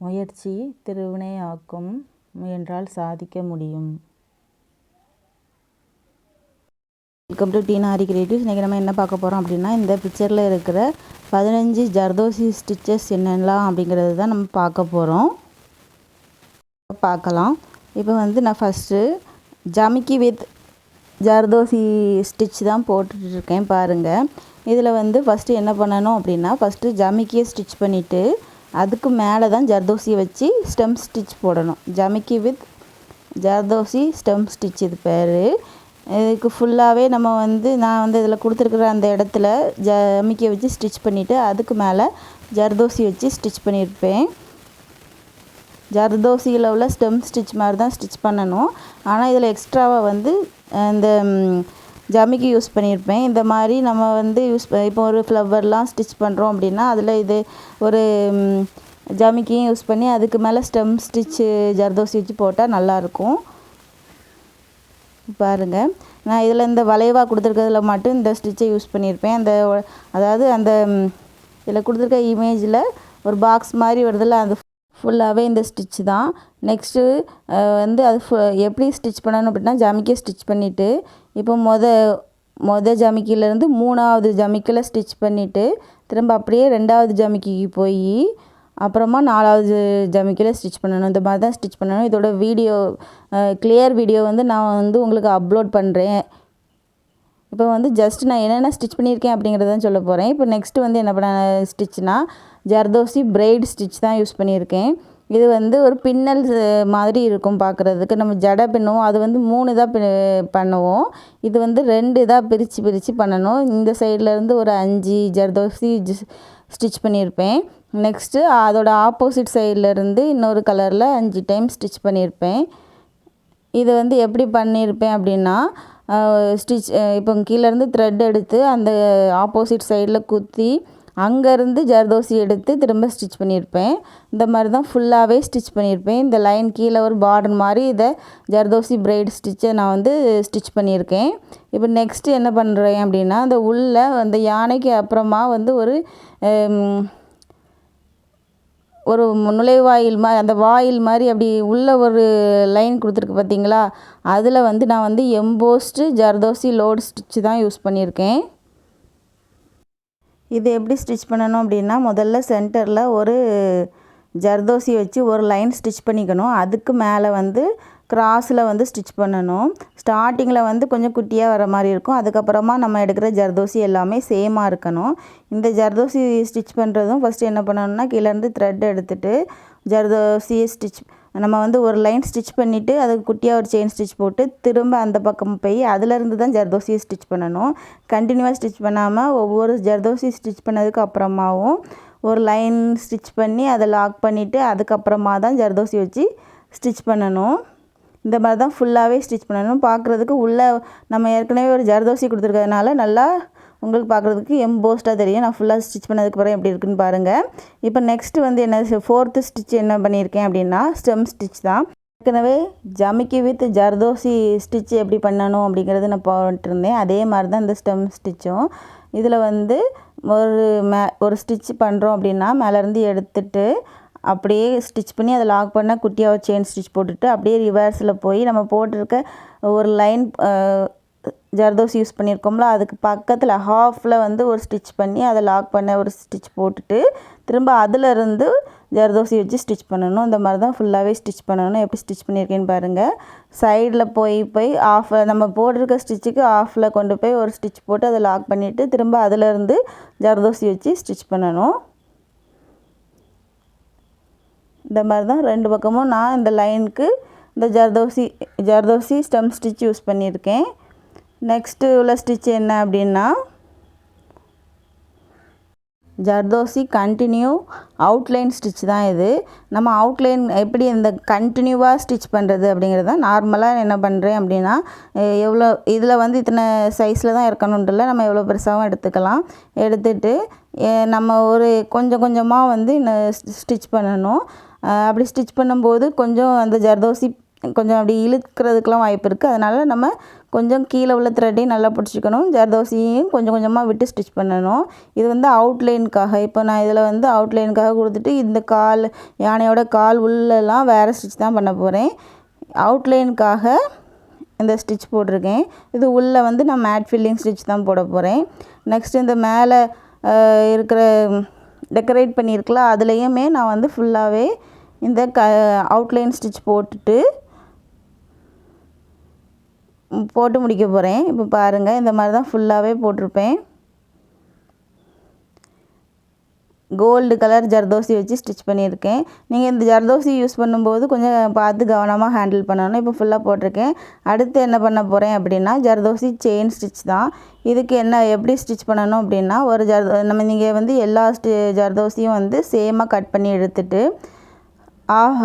முயற்சி திருவினையாக்கும், முயன்றால் சாதிக்க முடியும். Welcome to aari creatives. இன்றைக்கி நம்ம என்ன பார்க்க போகிறோம் அப்படின்னா, இந்த பிக்சரில் இருக்கிற 15 ஜர்தோசி ஸ்டிச்சஸ் என்னெல்லாம் அப்படிங்கிறது தான் நம்ம பார்க்க போகிறோம். பார்க்கலாம். இப்போ நான் ஃபஸ்ட்டு ஜமிக்கி வித் ஜர்தோசி ஸ்டிச் தான் போட்டுட்ருக்கேன் பாருங்கள். இதில் ஃபஸ்ட்டு என்ன பண்ணணும் அப்படின்னா, ஃபஸ்ட்டு ஜமிக்கியை ஸ்டிச் பண்ணிவிட்டு அதுக்கு மேலே தான் ஜர்தோசியை வச்சு ஸ்டெம் ஸ்டிச் போடணும். ஜமிக்கி வித் ஜர்தோசி ஸ்டெம் ஸ்டிச் இது பேர். இதுக்கு ஃபுல்லாகவே நம்ம நான் இதில் கொடுத்துருக்குற அந்த இடத்துல ஜமிக்கியை வச்சு ஸ்டிச் பண்ணிவிட்டு அதுக்கு மேலே ஜர்தோசி வச்சு ஸ்டிச் பண்ணியிருப்பேன். ஜர்தோசியில் உள்ள ஸ்டெம் ஸ்டிச் மாதிரி தான் ஸ்டிச் பண்ணணும். ஆனால் இதில் எக்ஸ்ட்ராவாக இந்த ஜமிக்கி யூஸ் பண்ணியிருப்பேன். இந்த மாதிரி நம்ம இப்போ ஒரு ஃப்ளவர்லாம் ஸ்டிச் பண்ணுறோம் அப்படின்னா அதில் இது ஒரு ஜமிக்கியும் யூஸ் பண்ணி அதுக்கு மேலே ஸ்டெம் ஸ்டிச்சு ஜர்தோசி வச்சு போட்டால் நல்லாயிருக்கும். பாருங்கள், நான் இதில் இந்த வளைவாக கொடுத்துருக்கிறதுல மட்டும் இந்த ஸ்டிச்சை யூஸ் பண்ணியிருப்பேன். அதாவது இதில் கொடுத்துருக்க இமேஜில் ஒரு பாக்ஸ் மாதிரி வருதில்ல, அது ஃபுல்லாகவே இந்த ஸ்டிச் தான். நெக்ஸ்ட்டு அது எப்படி ஸ்டிச் பண்ணணும் அப்படின்னா, ஜமிக்கியை ஸ்டிச் பண்ணிவிட்டு இப்போ மொதல் ஜமிக்கிலேருந்து 3வது ஜமிக்கியில் ஸ்டிச் பண்ணிவிட்டு திரும்ப அப்படியே 2வது ஜமிக்கிக்கு போய் அப்புறமா 4வது ஜமிக்கியில் ஸ்டிச் பண்ணணும். இந்த மாதிரி தான் ஸ்டிச் பண்ணணும். இதோட வீடியோ கிளியர் வீடியோ நான் உங்களுக்கு அப்லோட் பண்ணுறேன். இப்போ ஜஸ்ட் நான் என்னென்ன ஸ்டிச் பண்ணியிருக்கேன் அப்படிங்கிறதான் சொல்ல போகிறேன். இப்போ நெக்ஸ்ட்டு என்ன பண்ண ஸ்டிச்னால் ஜர்தோசி பிரைட் ஸ்டிச் தான் யூஸ் பண்ணியிருக்கேன். இது ஒரு பின்னல் மாதிரி இருக்கும் பார்க்குறதுக்கு. நம்ம ஜடை பின்னுவோம், அது 3 இதாக பண்ணுவோம். இது 2 இதாக பிரித்து பண்ணணும். இந்த சைட்லேருந்து ஒரு 5 ஜர்தோசி ஸ்டிச் பண்ணியிருப்பேன். நெக்ஸ்ட்டு அதோட ஆப்போசிட் சைட்லேருந்து இன்னொரு கலரில் 5 டைம் ஸ்டிச் பண்ணியிருப்பேன். இது எப்படி பண்ணியிருப்பேன் அப்படின்னா, இப்போ கீழேருந்து த்ரெட் எடுத்து அந்த ஆப்போசிட் சைடில் குத்தி அங்கேருந்து ஜர்தோசி எடுத்து திரும்ப ஸ்டிச் பண்ணியிருப்பேன். இந்த மாதிரி தான் ஃபுல்லாகவே ஸ்டிச் பண்ணியிருப்பேன். இந்த லைன் கீழே ஒரு பார்டர் மாதிரி இதை ஜர்தோசி பிரைட் ஸ்டிச்சை நான் ஸ்டிச் பண்ணியிருக்கேன். இப்போ நெக்ஸ்ட்டு என்ன பண்ணுறேன் அப்படின்னா, அந்த உள்ளே அந்த யானைக்கு அப்புறமா ஒரு நுழைவாயில் மாதிரி, அந்த வாயில் மாதிரி அப்படி உள்ள ஒரு லைன் கொடுத்துருக்கு பார்த்தீங்களா, அதில் நான் எம்போஸ்டு ஜர்தோசி லோடு ஸ்டிச்சு தான் யூஸ் பண்ணியிருக்கேன். இது எப்படி ஸ்டிச் பண்ணணும் அப்படின்னா, முதல்ல சென்டரில் ஒரு ஜர்தோசி வச்சு ஒரு லைன் ஸ்டிச் பண்ணிக்கணும். அதுக்கு மேலே கிராஸில் ஸ்டிச் பண்ணணும். ஸ்டார்டிங்கில் கொஞ்சம் குட்டியாக வர மாதிரி இருக்கும். அதுக்கப்புறமா நம்ம எடுக்கிற ஜர்தோசி எல்லாமே சேமாக இருக்கணும். இந்த ஜர்தோசி ஸ்டிச் பண்ணுறதும் ஃபஸ்ட்டு என்ன பண்ணணும்னா, கீழேருந்து த்ரெட் எடுத்துகிட்டு ஜர்தோசியை ஸ்டிச் நம்ம ஒரு லைன் ஸ்டிச் பண்ணிவிட்டு அதுக்கு குட்டியாக ஒரு செயின் ஸ்டிச் போட்டு திரும்ப அந்த பக்கம் போய் அதிலேருந்து தான் ஜர்தோசியை ஸ்டிச் பண்ணணும். கண்டினியூவாக ஸ்டிச் பண்ணாமல் ஒவ்வொரு ஜர்தோசி ஸ்டிச் பண்ணதுக்கு அப்புறமாவும் ஒரு லைன் ஸ்டிச் பண்ணி அதை லாக் பண்ணிவிட்டு அதுக்கப்புறமா தான் ஜர்தோசி வச்சு ஸ்டிச் பண்ணணும். இந்த மாதிரி தான் ஃபுல்லாகவே ஸ்டிச் பண்ணணும். பார்க்குறதுக்கு உள்ளே நம்ம ஏற்கனவே ஒரு ஜர்தோசி கொடுத்துருக்கிறதுனால நல்லா உங்களுக்கு பார்க்குறதுக்கு எம்போஸ்டாக தெரியும். நான் ஃபுல்லாக ஸ்டிச் பண்ணதுக்கப்புறம் எப்படி இருக்குன்னு பாருங்கள். இப்போ நெக்ஸ்ட்டு என்ன 4th ஸ்டிச் என்ன பண்ணியிருக்கேன் அப்படின்னா, ஸ்டெம் ஸ்டிச் தான். ஏற்கனவே ஜமிக்கி வித் ஜர்தோசி ஸ்டிச் எப்படி பண்ணணும் அப்படிங்கிறது நான் போட்டிருந்தேன். அதே மாதிரி தான் இந்த ஸ்டெம் ஸ்டிச்சும். இதில் ஒரு ஸ்டிச் பண்ணுறோம் அப்படின்னா மேலேருந்து எடுத்துட்டு அப்படியே ஸ்டிச் பண்ணி அதை லாக் பண்ண குட்டியாக ஒரு செயின் ஸ்டிச் போட்டுட்டு அப்படியே ரிவர்ஸில் போய் நம்ம போட்டிருக்க ஒரு லைன் ஜர்தோசி யூஸ் பண்ணியிருக்கோம்ல, அதுக்கு பக்கத்தில் ஹாஃபில் ஒரு ஸ்டிச் பண்ணி அதை லாக் பண்ண ஒரு ஸ்டிச் போட்டுட்டு திரும்ப அதிலேருந்து ஜர்தோசி வச்சு ஸ்டிச் பண்ணணும். இந்த மாதிரி தான் ஃபுல்லாகவே ஸ்டிச் பண்ணணும். எப்படி ஸ்டிச் பண்ணியிருக்கேன்னு பாருங்கள். சைடில் போய் நம்ம போட்டிருக்க ஸ்டிச்சுக்கு ஆஃபில் கொண்டு போய் ஒரு ஸ்டிச் போட்டு அதை லாக் பண்ணிவிட்டு திரும்ப அதிலேருந்து ஜர்தோசி வச்சு ஸ்டிச் பண்ணணும். இந்த மாதிரி தான் 2 பக்கமும் நான் இந்த லைனுக்கு இந்த ஜர்தோசி ஸ்டெம் ஸ்டிச் யூஸ் பண்ணியிருக்கேன். நெக்ஸ்ட்டு உள்ள ஸ்டிச் என்ன அப்படின்னா, ஜர்தோசி கண்டினியூ அவுட்லைன் ஸ்டிச் தான் இது. நம்ம அவுட்லைன் எப்படி இந்த கண்டினியூவாக ஸ்டிச் பண்ணுறது அப்படிங்கிறது தான். நார்மலாக என்ன பண்ணுறேன் அப்படின்னா, எவ்வளோ இதில் இத்தனை சைஸில் தான் இருக்கணுன்றில்ல, நம்ம எவ்வளோ பெருசாகவும் எடுத்துக்கலாம். எடுத்துட்டு நம்ம ஒரு கொஞ்சம் கொஞ்சமாக ஸ்டிச் பண்ணணும். அப்படி ஸ்டிச் பண்ணும்போது கொஞ்சம் அந்த ஜர்தோசி கொஞ்சம் அப்படி இழுக்கிறதுக்கெலாம் வாய்ப்பு இருக்குது. அதனால் நம்ம கொஞ்சம் கீழே உள்ள த்ரெட்டையும் நல்லா பிடிச்சிக்கணும், ஜர்தோசியையும் கொஞ்சம் கொஞ்சமாக விட்டு ஸ்டிச் பண்ணணும். இது வந்து அவுட்லைனுக்காக. இப்போ நான் இதில் வந்து அவுட்லைனுக்காக கொடுத்துட்டு இந்த கால் யானையோட கால் உள்ளெல்லாம் வேறு ஸ்டிச் தான் பண்ண போகிறேன். அவுட்லைனுக்காக இந்த ஸ்டிச் போட்டிருக்கேன். இது உள்ளே வந்து நான் மேட் ஃபில்லிங் ஸ்டிச் தான் போட போகிறேன். நெக்ஸ்ட் இந்த மேலே இருக்கிற டெக்கரேட் பண்ணியிருக்கல அதுலேயுமே நான் வந்து ஃபுல்லாகவே இந்த அவுட்லைன் ஸ்டிச் போட்டு முடிக்க போகிறேன். இப்போ பாருங்கள், இந்த மாதிரி தான் ஃபுல்லாகவே போட்டிருப்பேன். கோல்டு கலர் ஜர்தோசி வச்சு ஸ்டிச் பண்ணியிருக்கேன். நீங்கள் இந்த ஜர்தோசி யூஸ் பண்ணும்போது கொஞ்சம் பார்த்து கவனமாக ஹேண்டில் பண்ணணும். இப்போ ஃபுல்லாக போட்டிருக்கேன். அடுத்து என்ன பண்ண போகிறேன் அப்படின்னா ஜர்தோசி செயின் ஸ்டிச் தான். இதுக்கு எப்படி ஸ்டிச் பண்ணணும் அப்படின்னா ஒரு நீங்கள் வந்து எல்லா ஜர்தோசியும் வந்து சேமாக கட் பண்ணி எடுத்துட்டு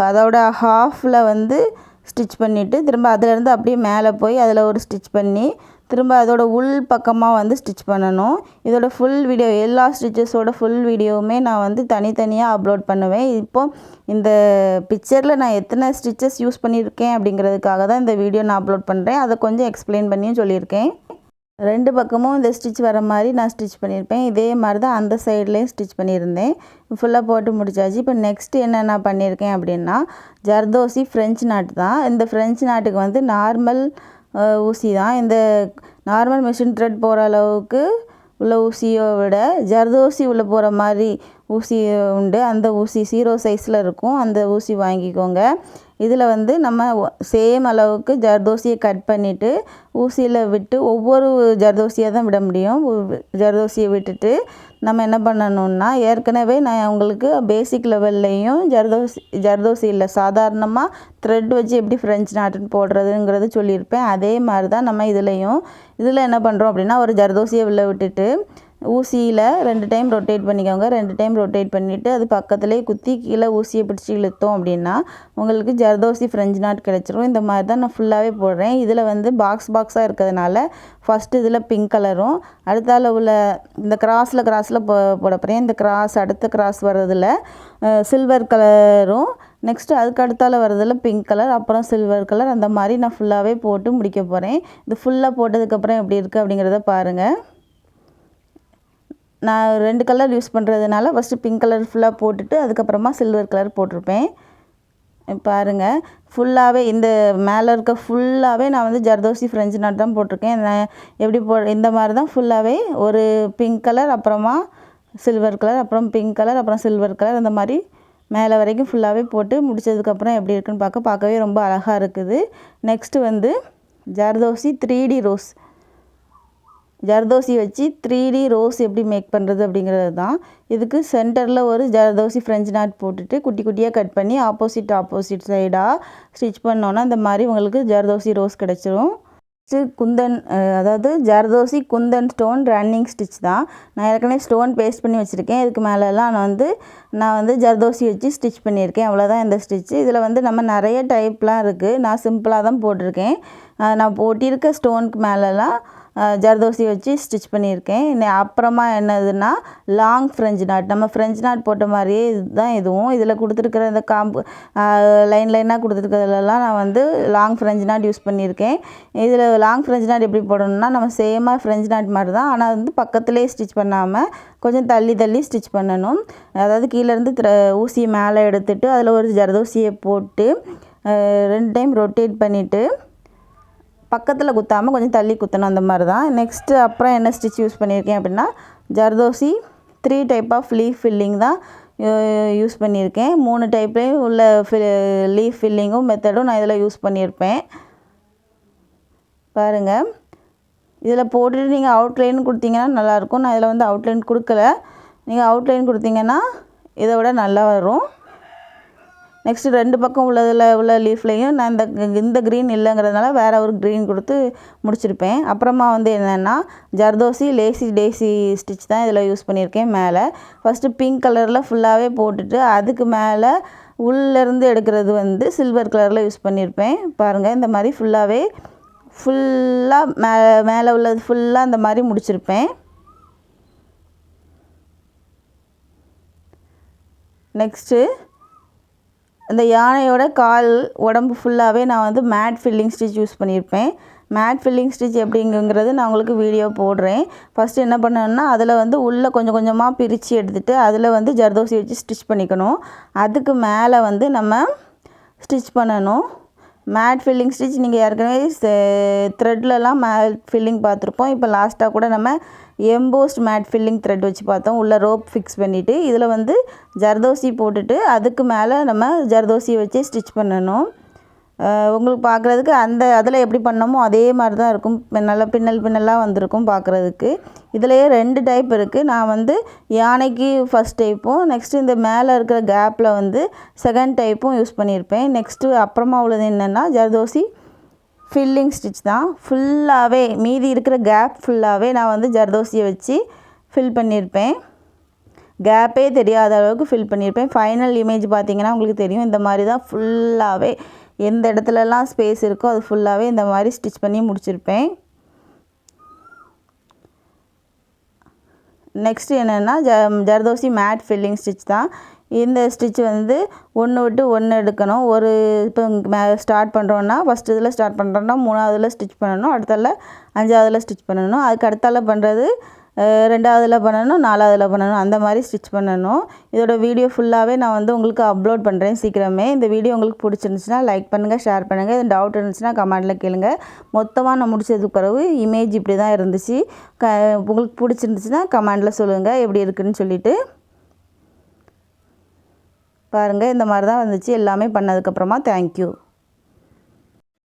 அதோட ஹாஃபில் வந்து ஸ்டிச் பண்ணிவிட்டு திரும்ப அதிலேருந்து அப்படியே மேலே போய் அதில் ஒரு ஸ்டிச் பண்ணி திரும்ப அதோட உள் பக்கமாக வந்து ஸ்டிச் பண்ணணும். இதோட ஃபுல் வீடியோ எல்லா ஸ்டிச்சஸோட ஃபுல் வீடியோவுமே நான் வந்து தனித்தனியாக அப்லோட் பண்ணுவேன். இப்போது இந்த பிக்சரில் நான் எத்தனை ஸ்டிச்சஸ் யூஸ் பண்ணியிருக்கேன் அப்படிங்கிறதுக்காக தான் இந்த வீடியோ நான் அப்லோட் பண்ணுறேன். அதை கொஞ்சம் எக்ஸ்பிளைன் பண்ணியும் சொல்லியிருக்கேன். 2 பக்கமும் இந்த ஸ்டிச் வர மாதிரி நான் ஸ்டிச் பண்ணியிருப்பேன். இதே மாதிரி தான் அந்த சைட்லேயும் ஸ்டிச் பண்ணியிருந்தேன். ஃபுல்லாக போட்டு முடிச்சாச்சு. இப்போ நெக்ஸ்ட்டு என்ன பண்ணியிருக்கேன் அப்படின்னா ஜர்தோசி ஃப்ரெஞ்ச் நாட் தான். இந்த ஃப்ரெஞ்ச் நாட்டுக்கு வந்து நார்மல் ஊசி தான். இந்த நார்மல் மிஷின் த்ரெட் போகிற அளவுக்கு உள்ள ஊசியை விட ஜர்தோசி உள்ளே போகிற மாதிரி ஊசி உண்டு. அந்த ஊசி 0 சைஸில் இருக்கும். அந்த ஊசி வாங்கிக்கோங்க. இதில் வந்து நம்ம சேம் அளவுக்கு ஜர்தோசியை கட் பண்ணிவிட்டு ஊசியில் விட்டு ஒவ்வொரு ஜர்தோசியாக தான் விட முடியும். ஜர்தோசியை விட்டுட்டு நம்ம என்ன பண்ணணுன்னா ஏற்கனவே நான் உங்களுக்கு பேசிக் லெவல்லையும் ஜர்தோசி இல்லை சாதாரணமாக த்ரெட் வச்சு எப்படி ஃப்ரெஞ்ச் நாட்டுன்னு போடுறதுங்கிறது சொல்லியிருப்பேன். அதே மாதிரி தான் நம்ம இதில் என்ன பண்ணுறோம் அப்படின்னா ஒரு ஜர்தோசியை உள்ளே விட்டுட்டு ஊசியில் 2 டைம் ரொட்டேட் பண்ணிக்கோங்க. 2 டைம் ரொட்டேட் பண்ணிவிட்டு அது பக்கத்துலேயே குத்தி கீழே ஊசியை பிடிச்சி இழுத்தோம் அப்படின்னா உங்களுக்கு ஜர்தோசி ஃப்ரெஞ்ச் நாட் கிடச்சிரும். இந்த மாதிரி தான் நான் ஃபுல்லாகவே போடுறேன். இதில் வந்து பாக்ஸாக இருக்கிறதுனால ஃபஸ்ட்டு இதில் பிங்க் கலரும் அடுத்தால உள்ள இந்த கிராஸில் போட போகிறேன். இந்த அடுத்த கிராஸ் வர்றதில் சில்வர் கலரும் நெக்ஸ்ட்டு அதுக்கு அடுத்தால வர்றதில் பிங்க் கலர் அப்புறம் சில்வர் கலர் அந்த மாதிரி நான் ஃபுல்லாகவே போட்டு முடிக்க போகிறேன். இது ஃபுல்லாக போட்டதுக்கப்புறம் எப்படி இருக்குது அப்படிங்கிறத பாருங்கள். நான் 2 கலர் யூஸ் பண்ணுறதுனால ஃபஸ்ட்டு பிங்க் கலர் ஃபுல்லாக போட்டுட்டு அதுக்கப்புறமா சில்வர் கலர் போட்டிருப்பேன். பாருங்கள், ஃபுல்லாகவே இந்த மேலே இருக்க ஃபுல்லாகவே நான் வந்து ஜர்தோசி ஃப்ரெஞ்ச் நாட் தான் போட்டிருக்கேன். நான் இந்த மாதிரி தான் ஃபுல்லாகவே ஒரு பிங்க் கலர் அப்புறமா சில்வர் கலர் அப்புறம் பிங்க் கலர் அப்புறம் சில்வர் கலர் அந்த மாதிரி மேலே வரைக்கும் ஃபுல்லாகவே போட்டு முடித்ததுக்கப்புறம் எப்படி இருக்குன்னு பார்க்கவே ரொம்ப அழகாக இருக்குது. நெக்ஸ்ட்டு வந்து ஜர்தோசி 3D ரோஸ். ஜர்தோசி வச்சு 3D ரோஸ் எப்படி மேக் பண்ணுறது அப்படிங்கிறது தான். இதுக்கு சென்டரில் ஒரு ஜர்தோசி ஃப்ரெஞ்ச் நாட் போட்டுட்டு குட்டி குட்டியாக கட் பண்ணி ஆப்போசிட் சைடாக ஸ்டிச் பண்ணோன்னா இந்த மாதிரி உங்களுக்கு ஜர்தோசி ரோஸ் கிடச்சிரும். குந்தன் அதாவது zardozi Kundan stone running stitch தான். நான் ஏற்கனவே ஸ்டோன் பேஸ்ட் பண்ணி வச்சுருக்கேன். இதுக்கு மேலெல்லாம் நான் வந்து ஜர்தோசி வச்சு ஸ்டிச் பண்ணியிருக்கேன். அவ்வளோதான் இந்த ஸ்டிச்சு. இதில் வந்து நம்ம நிறைய டைப்லாம் இருக்குது. நான் சிம்பிளாக தான் போட்டிருக்கேன். நான் போட்டிருக்க ஸ்டோனுக்கு மேலெல்லாம் ஜர்தோசி வச்சு ஸ்டிச் பண்ணியிருக்கேன். அப்புறமா என்னதுன்னா லாங் ஃப்ரெஞ்ச் நாட். நம்ம ஃப்ரெஞ்ச் நாட் போட்ட மாதிரியே இதுதான் இதுவும். இதில் கொடுத்துருக்குற இந்த லைனாக கொடுத்துருக்கிறதுலலாம் நான் வந்து லாங் ஃப்ரெஞ்ச் நாட் யூஸ் பண்ணியிருக்கேன். இதில் லாங் ஃப்ரெஞ்ச் நாட் எப்படி போடணும்னா நம்ம சேமாக ஃப்ரெஞ்ச் நாட் மாதிரி தான், ஆனால் வந்து பக்கத்துலேயே ஸ்டிச் பண்ணாமல் கொஞ்சம் தள்ளி ஸ்டிச் பண்ணணும். அதாவது கீழேருந்து ஊசியை மேலே எடுத்துகிட்டு அதில் ஒரு ஜர்தோசியை போட்டு 2 டைம் ரொட்டேட் பண்ணிவிட்டு பக்கத்தில் குத்தாமல் கொஞ்சம் தள்ளி குத்தணும். அந்த மாதிரி தான். நெக்ஸ்ட்டு அப்புறம் என்ன ஸ்டிச் யூஸ் பண்ணியிருக்கேன் அப்படின்னா zardozi 3 type of leaf filling தான் யூஸ் பண்ணியிருக்கேன். 3 டைப்லேயும் உள்ள லீஃப் ஃபில்லிங்கும் மெத்தடும் நான் இதில் யூஸ் பண்ணியிருப்பேன். பாருங்கள், இதில் போட்டுட்டு நீங்கள் அவுட்லைன் கொடுத்தீங்கன்னா நல்லாயிருக்கும். நான் இதில் வந்து அவுட்லைன் கொடுக்கல. நீங்கள் அவுட்லைன் கொடுத்தீங்கன்னா இதை விட நல்லா வரும். நெக்ஸ்ட்டு 2 பக்கம் உள்ள லீஃப்லேயும் நான் இந்த க்ரீன் இல்லைங்கிறதுனால வேறு ஒரு க்ரீன் கொடுத்து முடிச்சிருப்பேன். அப்புறமா வந்து என்னென்னா ஜர்தோசி டேசி ஸ்டிச் தான் இதில் யூஸ் பண்ணியிருக்கேன். மேலே ஃபஸ்ட்டு பிங்க் கலரில் ஃபுல்லாகவே போட்டுட்டு அதுக்கு மேலே உள்ளேருந்து எடுக்கிறது வந்து சில்வர் கலரில் யூஸ் பண்ணியிருப்பேன். பாருங்கள், இந்த மாதிரி ஃபுல்லாக மேலே உள்ளது ஃபுல்லாக இந்த மாதிரி முடிச்சிருப்பேன். நெக்ஸ்ட்டு இந்த யானையோட கால் உடம்பு ஃபுல்லாகவே நான் வந்து மேட் ஃபில்லிங் ஸ்டிச் யூஸ் பண்ணியிருப்பேன். மேட் ஃபில்லிங் ஸ்டிச் எப்படிங்கிறது நான் உங்களுக்கு வீடியோ போடுறேன். ஃபஸ்ட்டு என்ன பண்ணணும்னா அதில் வந்து உள்ளே கொஞ்சம் கொஞ்சமாக பிரித்து எடுத்துகிட்டு அதில் வந்து ஜர்தோசி வச்சு ஸ்டிச் பண்ணிக்கணும். அதுக்கு மேலே வந்து நம்ம ஸ்டிச் பண்ணணும். மேட் ஃபில்லிங் ஸ்டிச் நீங்கள் ஏற்கனவே த்ரெட்லலாம் மேட் ஃபில்லிங் பார்த்துருப்போம். இப்போ லாஸ்ட்டாக கூட நம்ம எம்போஸ்ட் மேட் ஃபில்லிங் த்ரெட் வச்சு பார்த்தோம். உள்ள ரோப் ஃபிக்ஸ் பண்ணிவிட்டு இதில் வந்து ஜர்தோசி போட்டுட்டு அதுக்கு மேலே நம்ம ஜர்தோசியை வச்சு ஸ்டிச் பண்ணணும். உங்களுக்கு பார்க்குறதுக்கு அதில் எப்படி பண்ணோமோ அதே மாதிரி தான் இருக்கும். நல்லா பின்னலாக வந்திருக்கும் பார்க்குறதுக்கு. இதுலேயே 2 டைப் இருக்குது. நான் வந்து யானைக்கு ஃபஸ்ட் டைப்பும் நெக்ஸ்ட்டு இந்த மேலே இருக்கிற கேப்பில் வந்து செகண்ட் டைப்பும் யூஸ் பண்ணியிருப்பேன். நெக்ஸ்ட்டு அப்புறமா உள்ளது என்னென்னா ஜர்தோசி ஃபில்லிங் ஸ்டிச் தான். ஃபுல்லாகவே மீதி இருக்கிற கேப் ஃபுல்லாகவே நான் வந்து ஜர்தோசியை வச்சு ஃபில் பண்ணியிருப்பேன். கேப்பே தெரியாத அளவுக்கு ஃபில் பண்ணியிருப்பேன். ஃபைனல் இமேஜ் பார்த்திங்கன்னா உங்களுக்கு தெரியும். இந்த மாதிரி தான் ஃபுல்லாகவே எந்த இடத்துலலாம் ஸ்பேஸ் இருக்கோ அது ஃபுல்லாகவே இந்த மாதிரி ஸ்டிச் பண்ணி முடிச்சிருப்பேன். நெக்ஸ்ட்டு என்னென்னா ஜர்தோசி மேட் ஃபில்லிங் ஸ்டிச் தான். இந்த ஸ்டிச் வந்து ஒன்று விட்டு ஒன்று எடுக்கணும். ஒரு இப்போ ஸ்டார்ட் பண்ணுறோன்னா ஃபஸ்ட்டு இதில் ஸ்டார்ட் பண்ணுறோன்னா 3ஆவதில் ஸ்டிச் பண்ணணும். அடுத்தால 5ஆவதில் ஸ்டிச் பண்ணணும். அதுக்கு அடுத்தால பண்ணுறது 2ஆவதில் பண்ணணும், 4ஆவதில் பண்ணணும். அந்த மாதிரி ஸ்டிச் பண்ணணும். இதோட வீடியோ ஃபுல்லாகவே நான் வந்து உங்களுக்கு அப்லோட் பண்ணுறேன் சீக்கிரமே. இந்த வீடியோ உங்களுக்கு பிடிச்சிருந்துச்சுன்னா லைக் பண்ணுங்கள், ஷேர் பண்ணுங்கள். இது டவுட் இருந்துச்சுன்னா கமெண்ட்டில் கேளுங்க. மொத்தமாக நான் முடிச்சதுக்கு பிறகு இமேஜ் இப்படி தான் இருந்துச்சு. உங்களுக்கு பிடிச்சிருந்துச்சுன்னா கமெண்ட்டில் சொல்லுங்கள் எப்படி இருக்குதுன்னு சொல்லிவிட்டு. பாருங்கள், இந்த மாதிரி தான் வந்துச்சு எல்லாமே பண்ணதுக்கப்புறமா. தேங்க்யூ.